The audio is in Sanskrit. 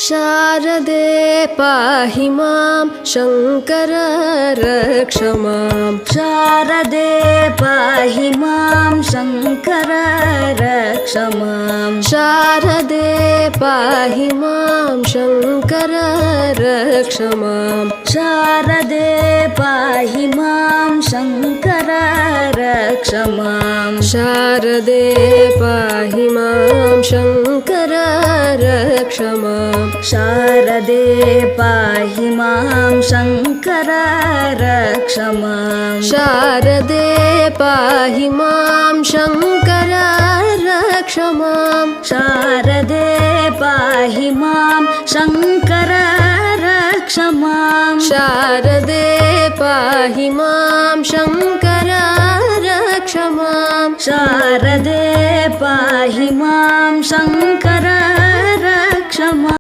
शारदे पाहि मां शङ्कर रक्ष मां। शारदे पाहि मां शङ्कर रक्ष मां। शारदे पाहि मां शङ्कर रक्ष मां। शारदे पाहि मां शङ्कर रक्ष मां। शारदे पाहि मां शङ्कर रक्ष मां। शारदे पाहि मां शङ्कर रक्ष मां। शारदे पाहि मां शङ्कर रक्ष मां। शारदे पाहि मां शङ्कर रक्ष मां। शारदे पाहि मां शङ्कर रक्ष मां। शारदे पाहि मां शङ्कर रक्ष मां।